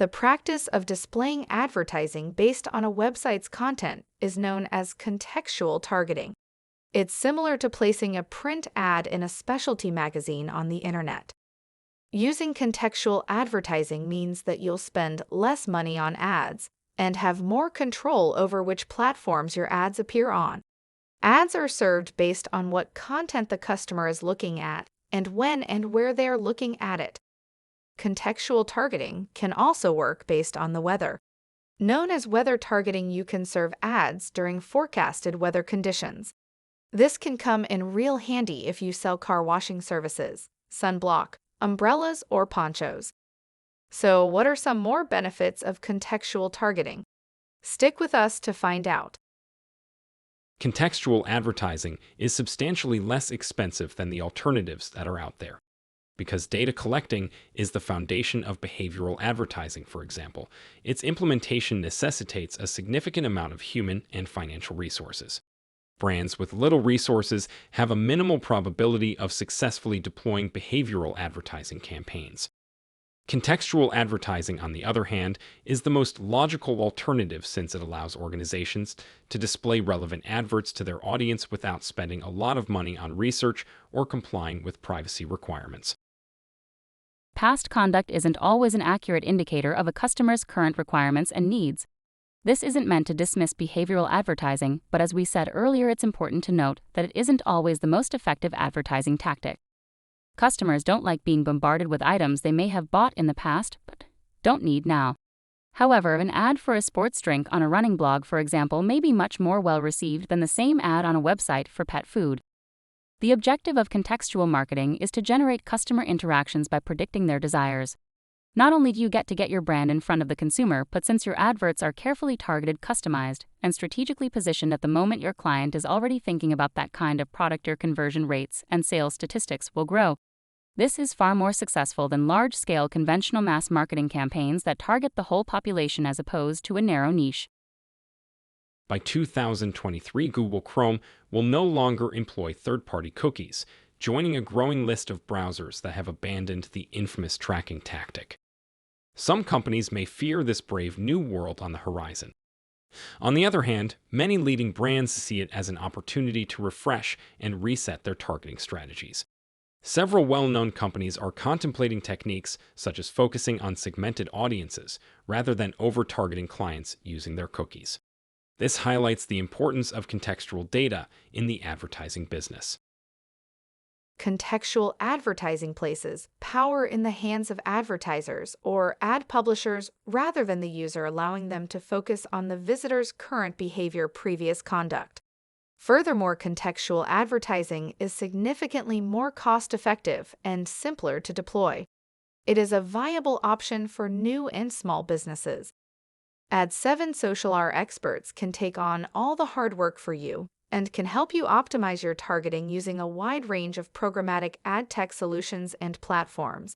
The practice of displaying advertising based on a website's content is known as contextual targeting. It's similar to placing a print ad in a specialty magazine on the internet. Using contextual advertising means that you'll spend less money on ads and have more control over which platforms your ads appear on. Ads are served based on what content the customer is looking at and when and where they are looking at it. Contextual targeting can also work based on the weather. Known as weather targeting, you can serve ads during forecasted weather conditions. This can come in real handy if you sell car washing services, sunblock, umbrellas, or ponchos. So, what are some more benefits of contextual targeting? Stick with us to find out. Contextual advertising is substantially less expensive than the alternatives that are out there. Because data collecting is the foundation of behavioral advertising, for example, its implementation necessitates a significant amount of human and financial resources. Brands with little resources have a minimal probability of successfully deploying behavioral advertising campaigns. Contextual advertising, on the other hand, is the most logical alternative since it allows organizations to display relevant adverts to their audience without spending a lot of money on research or complying with privacy requirements. Past conduct isn't always an accurate indicator of a customer's current requirements and needs. This isn't meant to dismiss behavioral advertising, but as we said earlier, it's important to note that it isn't always the most effective advertising tactic. Customers don't like being bombarded with items they may have bought in the past, but don't need now. However, an ad for a sports drink on a running blog, for example, may be much more well received than the same ad on a website for pet food. The objective of contextual marketing is to generate customer interactions by predicting their desires. Not only do you get to get your brand in front of the consumer, but since your adverts are carefully targeted, customized, and strategically positioned at the moment your client is already thinking about that kind of product, your conversion rates and sales statistics will grow. This is far more successful than large-scale conventional mass marketing campaigns that target the whole population as opposed to a narrow niche. By 2023, Google Chrome will no longer employ third-party cookies, joining a growing list of browsers that have abandoned the infamous tracking tactic. Some companies may fear this brave new world on the horizon. On the other hand, many leading brands see it as an opportunity to refresh and reset their targeting strategies. Several well-known companies are contemplating techniques such as focusing on segmented audiences rather than over-targeting clients using their cookies. This highlights the importance of contextual data in the advertising business. Contextual advertising places power in the hands of advertisers or ad publishers rather than the user, allowing them to focus on the visitor's current behavior, previous conduct. Furthermore, contextual advertising is significantly more cost-effective and simpler to deploy. It is a viable option for new and small businesses. Ad7 Social, our experts, can take on all the hard work for you and can help you optimize your targeting using a wide range of programmatic ad tech solutions and platforms.